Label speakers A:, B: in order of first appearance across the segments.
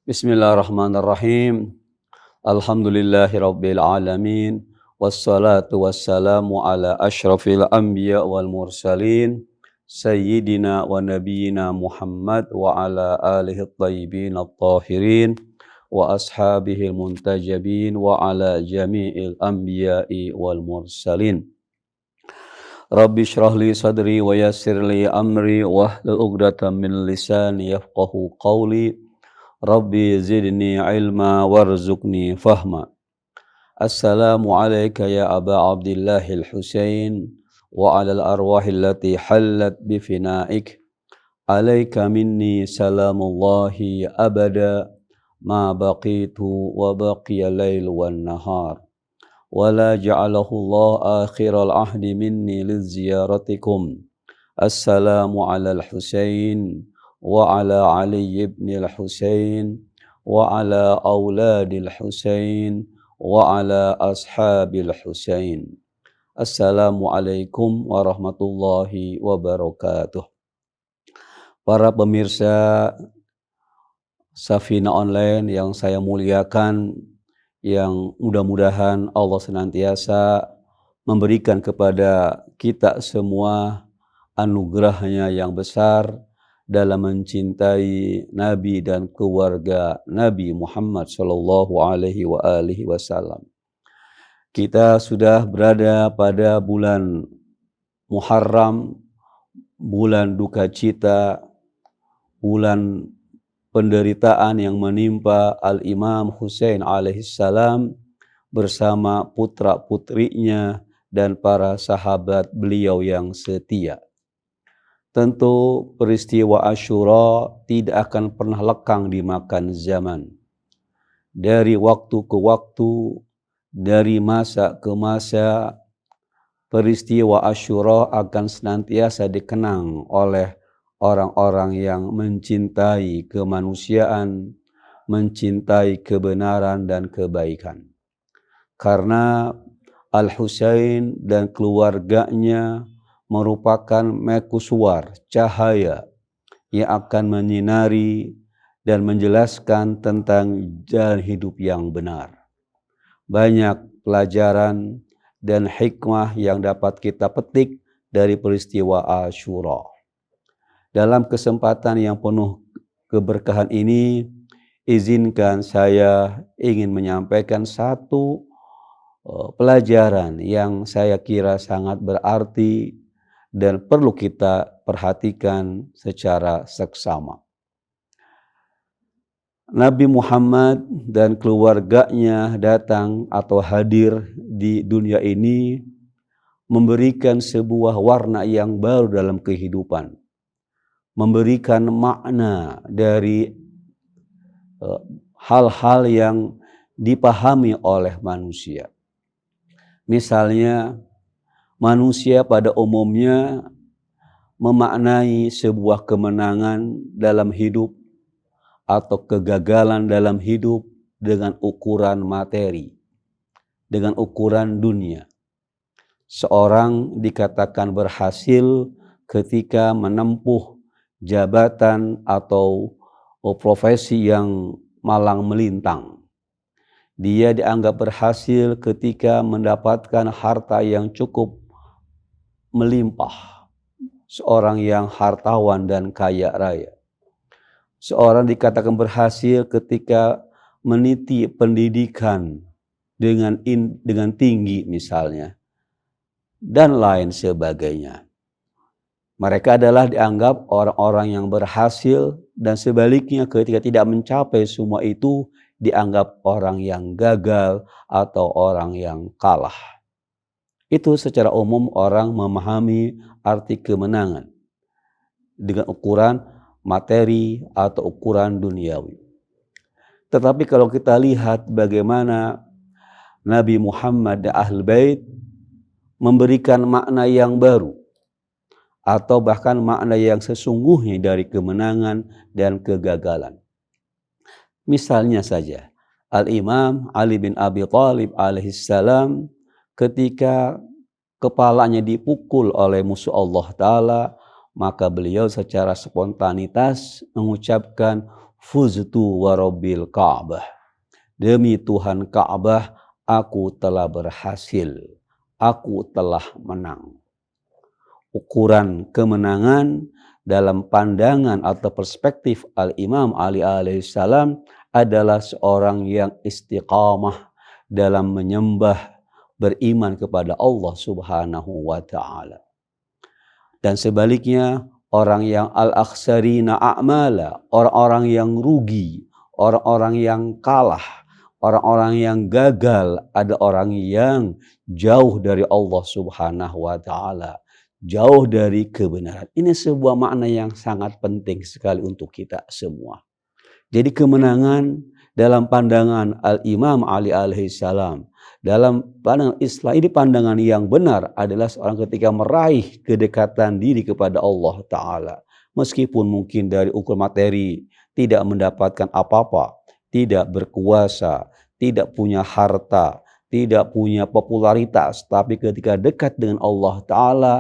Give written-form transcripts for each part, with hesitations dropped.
A: Bismillahirrahmanirrahim. Alhamdulillahirabbil alamin. Wassalatu wassalamu ala asyrafil anbiya wal mursalin sayyidina wa nabiyyina Muhammad wa ala alihi thayyibin at-tahirin wa ashabihil muntajabin wa ala jami'il anbiya'i wal mursalin. Rabbi shrah li sadri wa yassir li amri wahlul 'uqdatam min lisani yafqahu qawli. Rabbi zidni ilma warzuqni fahma. Assalamu alayka ya Aba Abdillahil Husain wa alal arwahil lati hallat bifinaik. Alayka minni salamullahi abada ma baqitu wa baqiya lail wan nahar. Wala ja'alahu Allah akhiral ahdi minni liziyaratikum. Assalamu alal Husain wa ala Ali ibn al-Husain wa ala auladil Husain wa ala ashabil Husain. Assalamualaikum warahmatullahi wabarakatuh. Para pemirsa Safina Online yang saya muliakan, yang mudah-mudahan Allah senantiasa memberikan kepada kita semua anugerahnya yang besar dalam mencintai Nabi dan keluarga Nabi Muhammad sallallahu alaihi wasallam. Kita sudah berada pada bulan Muharram, bulan duka cita, bulan penderitaan yang menimpa Al-Imam Husain alaihissalam bersama putra-putrinya dan para sahabat beliau yang setia. Tentu peristiwa Asyura tidak akan pernah lekang dimakan zaman. Dari waktu ke waktu, dari masa ke masa, peristiwa Asyura akan senantiasa dikenang oleh orang-orang yang mencintai kemanusiaan, mencintai kebenaran dan kebaikan. Karena Al-Husain dan keluarganya merupakan mercusuar, cahaya yang akan menyinari dan menjelaskan tentang jalan hidup yang benar. Banyak pelajaran dan hikmah yang dapat kita petik dari peristiwa Asyura. Dalam kesempatan yang penuh keberkahan ini, izinkan saya ingin menyampaikan satu pelajaran yang saya kira sangat berarti dan perlu kita perhatikan secara seksama. Nabi Muhammad dan keluarganya datang atau hadir di dunia ini memberikan sebuah warna yang baru dalam kehidupan, memberikan makna dari hal-hal yang dipahami oleh manusia. Misalnya, manusia pada umumnya memaknai sebuah kemenangan dalam hidup atau kegagalan dalam hidup dengan ukuran materi, dengan ukuran dunia. Seorang dikatakan berhasil ketika menempuh jabatan atau profesi yang malang melintang. Dia dianggap berhasil ketika mendapatkan harta yang cukup melimpah, seorang yang hartawan dan kaya raya. Seorang dikatakan berhasil ketika meniti pendidikan dengan tinggi misalnya, dan lain sebagainya. Mereka adalah dianggap orang-orang yang berhasil, dan sebaliknya ketika tidak mencapai semua itu dianggap orang yang gagal atau orang yang kalah. Itu secara umum orang memahami arti kemenangan dengan ukuran materi atau ukuran duniawi. Tetapi kalau kita lihat bagaimana Nabi Muhammad dan Ahlul Bait memberikan makna yang baru atau bahkan makna yang sesungguhnya dari kemenangan dan kegagalan. Misalnya saja, Al-Imam Ali bin Abi Thalib alaihissalam ketika kepalanya dipukul oleh musuh Allah Ta'ala, maka beliau secara spontanitas mengucapkan Fuztu warabbil Ka'bah. Demi Tuhan Ka'bah, aku telah berhasil. Aku telah menang. Ukuran kemenangan dalam pandangan atau perspektif Al-Imam Ali alaihissalam adalah seorang yang istiqamah dalam menyembah, beriman kepada Allah Subhanahu wa ta'ala. Dan sebaliknya, orang yang al-akhsarina a'mala, orang-orang yang rugi, orang-orang yang kalah, orang-orang yang gagal, ada orang yang jauh dari Allah Subhanahu wa ta'ala, jauh dari kebenaran. Ini sebuah makna yang sangat penting sekali untuk kita semua. Jadi kemenangan dalam pandangan Al-Imam Ali alaihissalam, dalam pandangan Islam, ini pandangan yang benar adalah seorang ketika meraih kedekatan diri kepada Allah Ta'ala. Meskipun mungkin dari ukur materi tidak mendapatkan apa-apa, tidak berkuasa, tidak punya harta, tidak punya popularitas, tapi ketika dekat dengan Allah Ta'ala,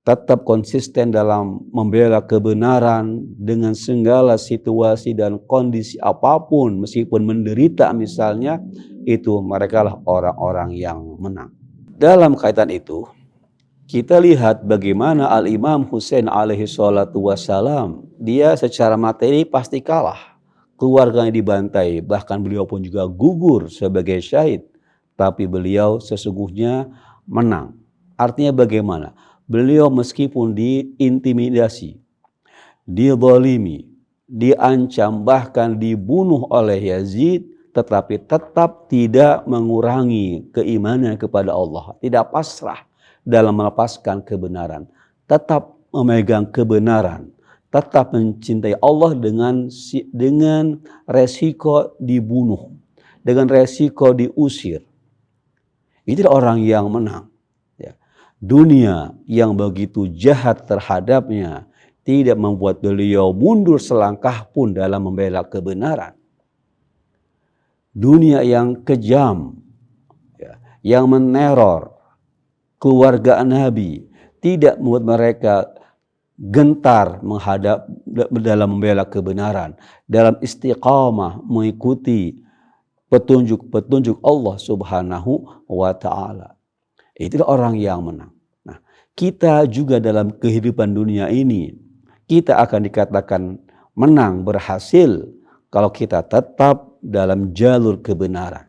A: tetap konsisten dalam membela kebenaran dengan segala situasi dan kondisi apapun, meskipun menderita misalnya, itu mereka lah orang-orang yang menang. Dalam kaitan itu, kita lihat bagaimana Al-Imam Husain alaihi salatu wassalam, dia secara materi pasti kalah. Keluarganya dibantai, bahkan beliau pun juga gugur sebagai syahid. Tapi beliau sesungguhnya menang. Artinya bagaimana? Beliau meskipun diintimidasi, dizalimi, diancam, bahkan dibunuh oleh Yazid, tetapi tetap tidak mengurangi keimanan kepada Allah. Tidak pasrah dalam melepaskan kebenaran. Tetap memegang kebenaran. Tetap mencintai Allah dengan resiko dibunuh. Dengan resiko diusir. Itulah orang yang menang. Dunia yang begitu jahat terhadapnya tidak membuat beliau mundur selangkah pun dalam membela kebenaran. Dunia yang kejam, yang meneror keluarga Nabi, tidak membuat mereka gentar menghadap dalam membela kebenaran, dalam istiqamah mengikuti petunjuk-petunjuk Allah Subhanahu wa ta'ala. Itulah orang yang menang. Nah, kita juga dalam kehidupan dunia ini, kita akan dikatakan menang, berhasil, kalau kita tetap dalam jalur kebenaran.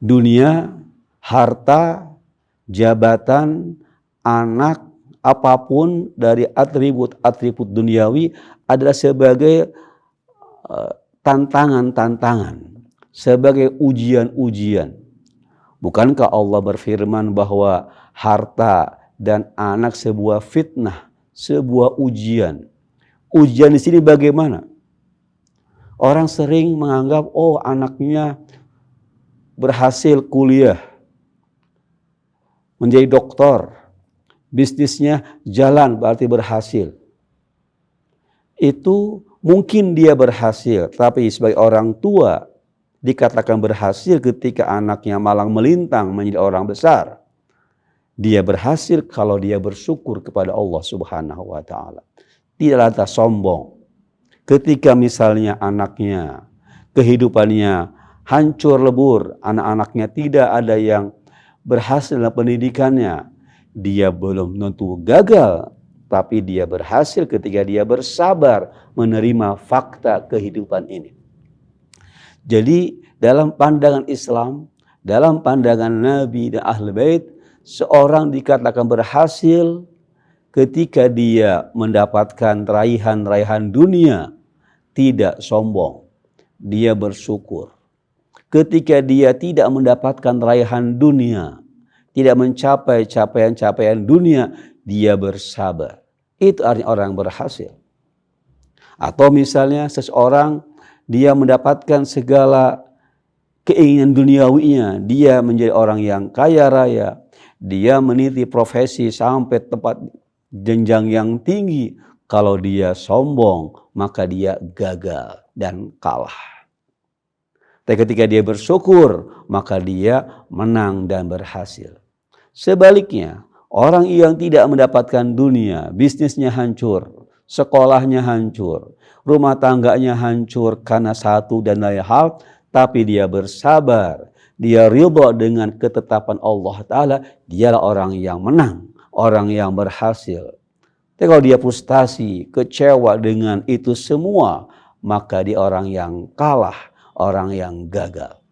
A: Dunia, harta, jabatan, anak, apapun dari atribut-atribut duniawi adalah sebagai tantangan-tantangan, sebagai ujian-ujian. Bukankah Allah berfirman bahwa harta dan anak sebuah fitnah, sebuah ujian. Ujian di sini bagaimana? Orang sering menganggap, oh anaknya berhasil kuliah, menjadi doktor, bisnisnya jalan berarti berhasil. Itu mungkin dia berhasil, tapi sebagai orang tua, dikatakan berhasil ketika anaknya malang melintang menjadi orang besar. Dia berhasil kalau dia bersyukur kepada Allah Subhanahu wa ta'ala. Tidak lantas sombong. Ketika misalnya anaknya, kehidupannya hancur lebur, anak-anaknya tidak ada yang berhasil dalam pendidikannya, dia belum tentu gagal, tapi dia berhasil ketika dia bersabar menerima fakta kehidupan ini. Jadi dalam pandangan Islam, dalam pandangan Nabi dan Ahlul Bait, seorang dikatakan berhasil ketika dia mendapatkan raihan-raihan dunia, tidak sombong, dia bersyukur. Ketika dia tidak mendapatkan raihan dunia, tidak mencapai capaian-capaian dunia, dia bersabar. Itu artinya orang yang berhasil. Atau misalnya seseorang dia mendapatkan segala keinginan duniawinya, dia menjadi orang yang kaya raya, dia meniti profesi sampai tempat jenjang yang tinggi. Kalau dia sombong, maka dia gagal dan kalah. Tapi ketika dia bersyukur, maka dia menang dan berhasil. Sebaliknya, orang yang tidak mendapatkan dunia, bisnisnya hancur, sekolahnya hancur, rumah tangganya hancur karena satu dan lain hal, tapi dia bersabar, dia ridha dengan ketetapan Allah Ta'ala, dialah orang yang menang, orang yang berhasil. Tapi kalau dia frustasi, kecewa dengan itu semua, maka dia orang yang kalah, orang yang gagal.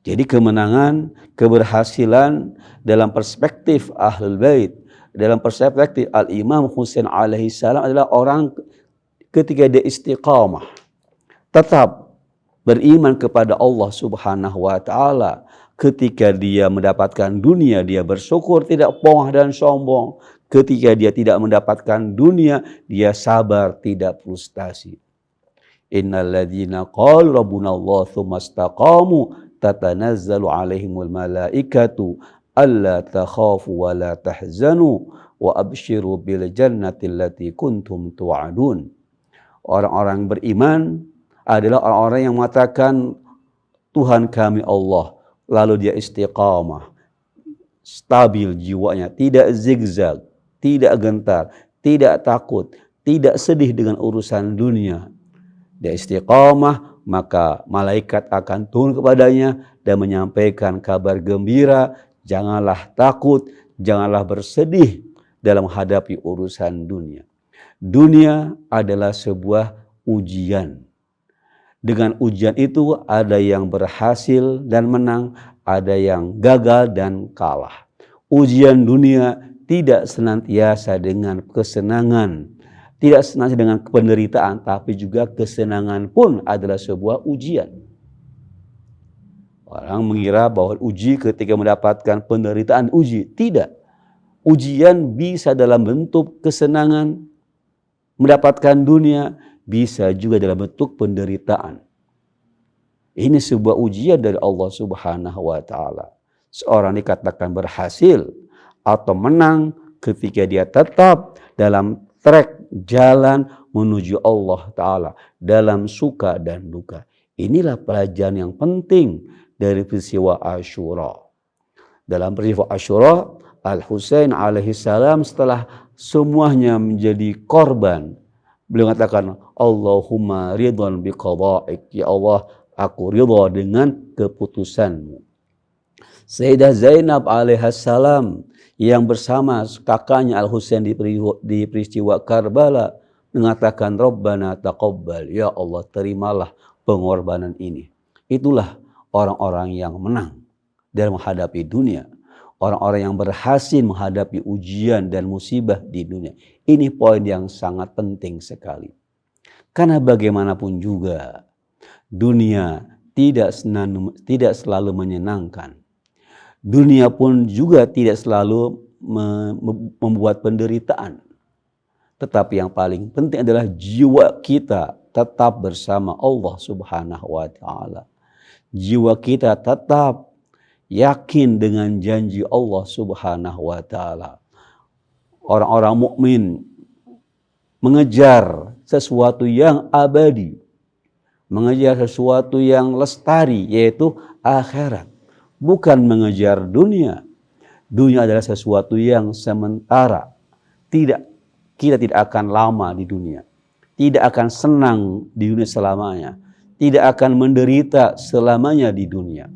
A: Jadi kemenangan, keberhasilan dalam perspektif Ahlul Bait, dalam perspektif Al-Imam Husain alaihi salam adalah orang ketika dia istiqamah, tetap beriman kepada Allah Subhanahu wa taala, ketika dia mendapatkan dunia dia bersyukur, tidak pongah dan sombong. Ketika dia tidak mendapatkan dunia, dia sabar, tidak frustasi. Innal ladzina qalu rabbuna Allah tsumma istaqamu tatanazzalu alaihimul malaikatu alla takhafu wa la tahzanu wa abshiru bil jannati allati kuntum tu'adun. Orang-orang beriman adalah orang-orang yang mengatakan Tuhan kami Allah, lalu dia istiqamah, stabil jiwanya, tidak zigzag, tidak gentar, tidak takut, tidak sedih dengan urusan dunia. Dia istiqamah, maka malaikat akan turun kepadanya dan menyampaikan kabar gembira, janganlah takut, janganlah bersedih dalam menghadapi urusan dunia. Dunia adalah sebuah ujian. Dengan ujian itu ada yang berhasil dan menang, ada yang gagal dan kalah. Ujian dunia tidak senantiasa dengan kesenangan, tidak senantiasa dengan penderitaan, tapi juga kesenangan pun adalah sebuah ujian. Orang mengira bahwa uji ketika mendapatkan penderitaan uji, tidak. Ujian bisa dalam bentuk kesenangan, mendapatkan dunia, bisa juga dalam bentuk penderitaan. Ini sebuah ujian dari Allah Subhanahu wa taala. Seorang dikatakan berhasil atau menang ketika dia tetap dalam trek jalan menuju Allah Ta'ala, dalam suka dan duka. Inilah pelajaran yang penting dari peristiwa Asyura. Dalam peristiwa Asyura, Al-Husain alaihi salam setelah semuanya menjadi korban, beliau mengatakan, Allahumma ridwan biqada'ik, ya Allah, aku ridha dengan keputusanmu. Sayyidah Zainab alaihissalam yang bersama kakaknya Al-Husain di peristiwa Karbala mengatakan, Rabbana taqabbal, ya Allah terimalah pengorbanan ini. Itulah orang-orang yang menang dalam menghadapi dunia. Orang-orang yang berhasil menghadapi ujian dan musibah di dunia. Ini poin yang sangat penting sekali. Karena bagaimanapun juga, dunia tidak selalu menyenangkan. Dunia pun juga tidak selalu membuat penderitaan. Tetapi yang paling penting adalah jiwa kita tetap bersama Allah Subhanahu wa taala. Jiwa kita tetap yakin dengan janji Allah Subhanahu wa taala. Orang-orang mukmin mengejar sesuatu yang abadi, mengejar sesuatu yang lestari, yaitu akhirat. Bukan mengejar dunia. Dunia adalah sesuatu yang sementara. Kita tidak akan lama di dunia. Tidak akan senang di dunia selamanya. Tidak akan menderita selamanya di dunia.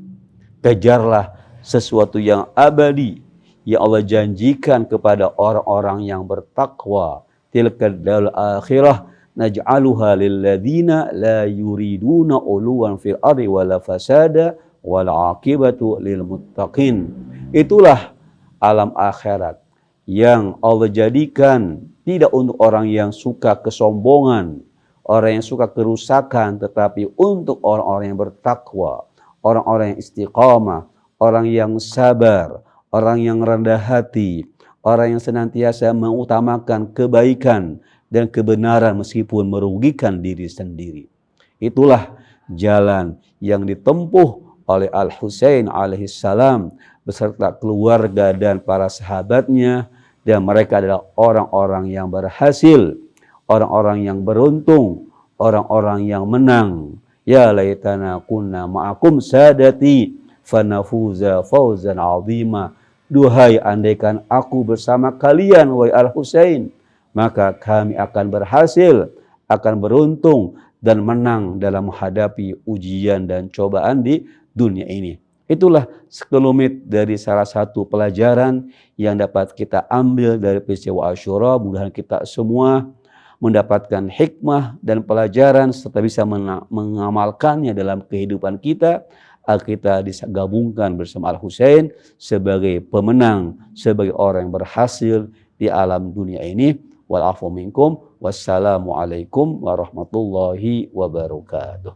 A: Kejarlah sesuatu yang abadi yang Allah janjikan kepada orang-orang yang bertakwa. Tilka darul akhirah naj'aluha lilladzina la yuriduna uluwan fil ardi wala fasada wal aqibatu lil muttaqin. Itulah alam akhirat yang Allah jadikan tidak untuk orang yang suka kesombongan, orang yang suka kerusakan, tetapi untuk orang-orang yang bertakwa, orang-orang yang istiqamah, orang yang sabar, orang yang rendah hati, orang yang senantiasa mengutamakan kebaikan dan kebenaran meskipun merugikan diri sendiri. Itulah jalan yang ditempuh oleh Al-Husain alaihissalam beserta keluarga dan para sahabatnya, dan mereka adalah orang-orang yang berhasil, orang-orang yang beruntung, orang-orang yang menang. Ya laitana kunna ma'akum sadati fanafuza fawzan azima. Duhai andaikan aku bersama kalian wahai Al-Husain, maka kami akan berhasil, akan beruntung dan menang dalam menghadapi ujian dan cobaan di dunia ini. Itulah sekelumit dari salah satu pelajaran yang dapat kita ambil dari peristiwa Asyura. Mudah-mudahan kita semua mendapatkan hikmah dan pelajaran serta bisa mengamalkannya dalam kehidupan kita, agar kita bisa gabungkan bersama Al-Husain sebagai pemenang, sebagai orang yang berhasil di alam dunia ini. Wal afu minkum. Wassalamualaikum warahmatullahi wabarakatuh.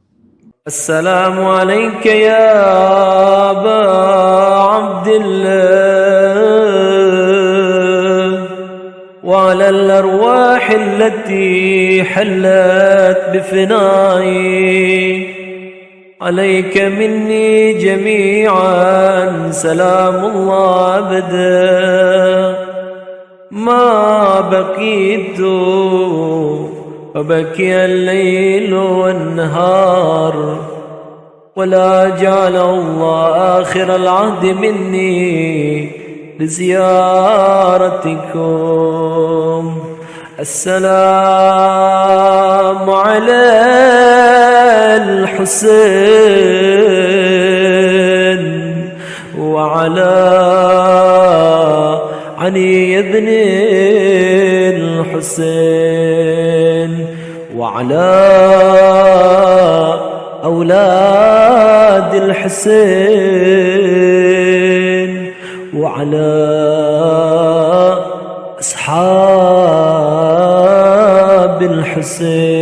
B: السلام عليك يا أبا عبد الله وعلى الأرواح التي حلت بفنائي عليك مني جميعا سلام الله أبدا ما بقيت فبكي الليل والنهار ولا جعل الله آخر العهد مني لزيارتكم. السلام على الحسين وعلى علي بن الحسين وعلى أولاد الحسين وعلى أصحاب الحسين.